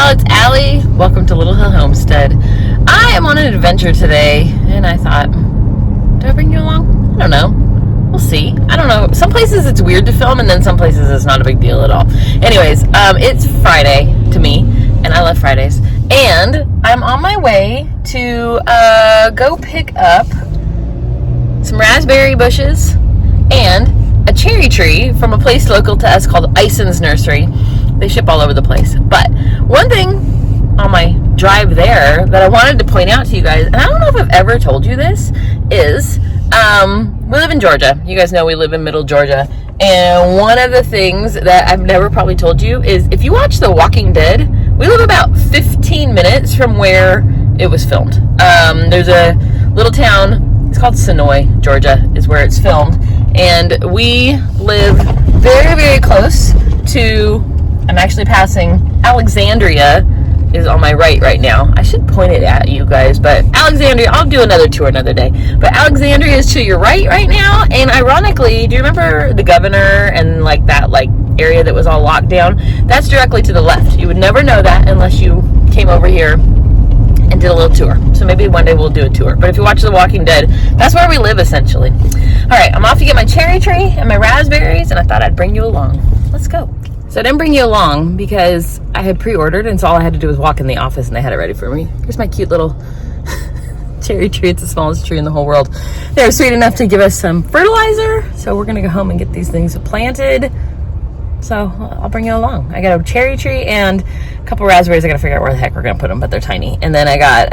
y'all, it's Ali. Welcome to Little Hill Homestead. I am on an adventure today, and I thought, do I bring you along? I don't know. We'll see. I don't know. Some places it's weird to film, and then some places it's not a big deal at all. Anyways, it's Friday to me, and I love Fridays. And I'm on my way to go pick up some raspberry bushes and a cherry tree from a place local to us called Ison's Nursery. They ship all over the place. But one thing on my drive there that I wanted to point out to you guys, and I don't know if I've ever told you this, is we live in Georgia. You guys know we live in middle Georgia. And one of the things that I've never probably told you is if you watch The Walking Dead, we live about 15 minutes from where it was filmed. There's a little town, it's called Sonoy, Georgia, is where it's filmed. And we live very, very close to, I'm actually passing Alexandria is on my right now. I should point it at you guys, but Alexandria, I'll do another tour another day. But Alexandria is to your right now, and ironically, do you remember the governor and like that area that was all locked down? That's directly to the left. You would never know that unless you came over here and did a little tour. So maybe one day we'll do a tour. But if you watch The Walking Dead, that's where we live essentially. All right, I'm off to get my cherry tree and my raspberries, and I thought I'd bring you along. Let's go. So I didn't bring you along because I had pre-ordered, and so all I had to do was walk in the office and they had it ready for me. Here's my cute little cherry tree. It's the smallest tree in the whole world. They were sweet enough to give us some fertilizer, so we're gonna go home and get these things planted. So I'll bring you along. I got a cherry tree and a couple raspberries. I gotta figure out where the heck we're gonna put them, but they're tiny. And then I got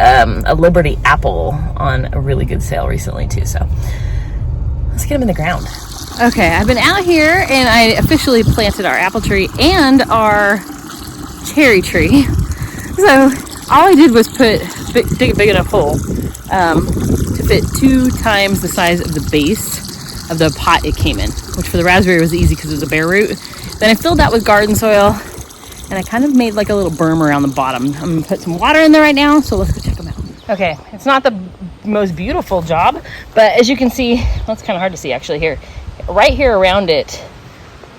a Liberty apple on a really good sale recently too, so let's get them in the ground. Okay, I've been out here and I officially planted our apple tree and our cherry tree. So all I did was dig a big enough hole to fit 2 times the size of the base of the pot it came in, which for the raspberry was easy because it was a bare root. Then I filled that with garden soil and I kind of made like a little berm around the bottom. I'm gonna put some water in there right now, so let's go check them out. Okay, it's not the most beautiful job, but as you can see, well, it's kind of hard to see actually here. Right here around it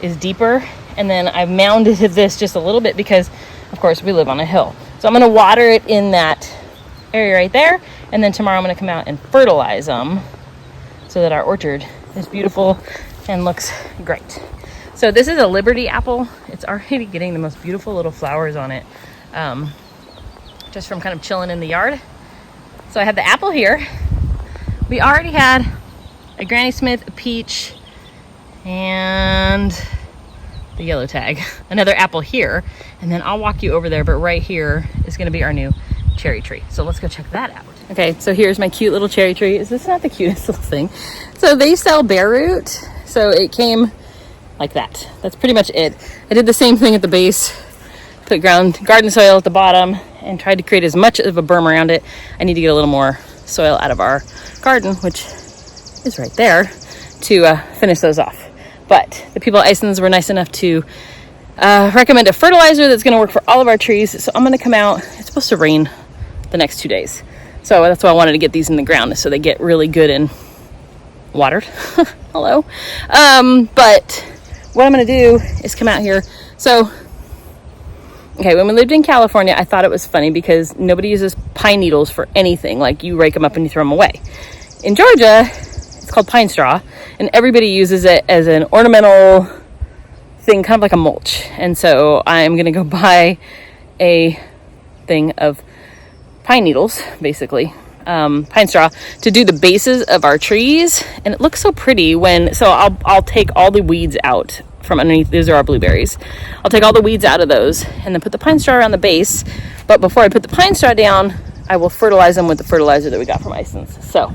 is deeper, and then I've mounded this just a little bit because, of course, we live on a hill. So I'm going to water it in that area right there, and then tomorrow I'm going to come out and fertilize them so that our orchard is beautiful and looks great. So this is a Liberty apple. It's already getting the most beautiful little flowers on it, just from kind of chilling in the yard. So I have the apple here. We already had a Granny Smith, a peach, and the yellow tag, another apple here, and then I'll walk you over there, but right here is going to be our new cherry tree. So let's go check that out. Okay, so here's my cute little cherry tree. Is this not the cutest little thing? So they sell bare root, so it came like that. That's pretty much it. I did the same thing at the base, put garden soil at the bottom, and tried to create as much of a berm around it. I need to get a little more soil out of our garden, which is right there, to finish those off. But the people at Ison's were nice enough to recommend a fertilizer that's going to work for all of our trees. So I'm going to come out. It's supposed to rain the next 2 days. So that's why I wanted to get these in the ground, so they get really good and watered. Hello. But what I'm going to do is come out here. So, okay, when we lived in California, I thought it was funny because nobody uses pine needles for anything. Like, you rake them up and you throw them away. In Georgia, it's called pine straw, and everybody uses it as an ornamental thing, kind of like a mulch. And so I'm going to go buy a thing of pine needles, basically, pine straw, to do the bases of our trees. And it looks so pretty so I'll take all the weeds out from underneath. These are our blueberries. I'll take all the weeds out of those and then put the pine straw around the base. But before I put the pine straw down, I will fertilize them with the fertilizer that we got from Ison's. So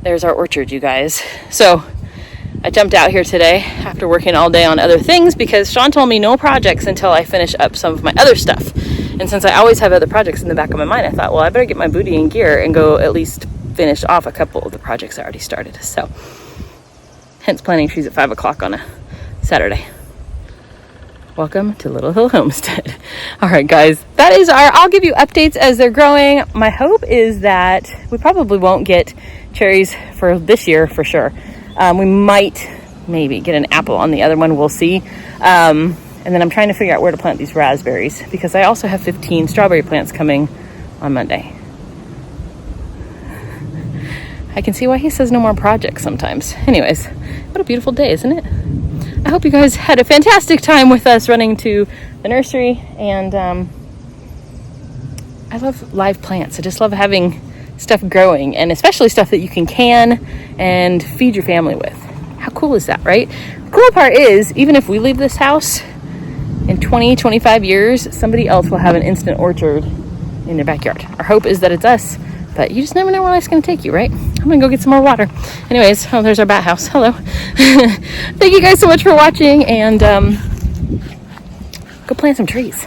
there's our orchard, you guys. So I jumped out here today after working all day on other things because Shawn told me no projects until I finish up some of my other stuff. And since I always have other projects in the back of my mind, I thought, well, I better get my booty in gear and go at least finish off a couple of the projects I already started. So hence planting trees at 5 o'clock on a Saturday. Welcome to Little Hill Homestead. All right, guys, that is I'll give you updates as they're growing. My hope is that we probably won't get cherries for this year for sure. We might maybe get an apple on the other one. We'll see. And then I'm trying to figure out where to plant these raspberries because I also have 15 strawberry plants coming on Monday. I can see why he says no more projects sometimes. Anyways, what a beautiful day, isn't it? I hope you guys had a fantastic time with us running to the nursery. And I love live plants. I just love having stuff growing, and especially stuff that you can and feed your family with. How cool is that, right? The cool part is, even if we leave this house, in 20, 25 years, somebody else will have an instant orchard in their backyard. Our hope is that it's us. But you just never know where life's going to take you, right? I'm going to go get some more water. Anyways, oh, there's our bat house. Hello. Thank you guys so much for watching, and go plant some trees.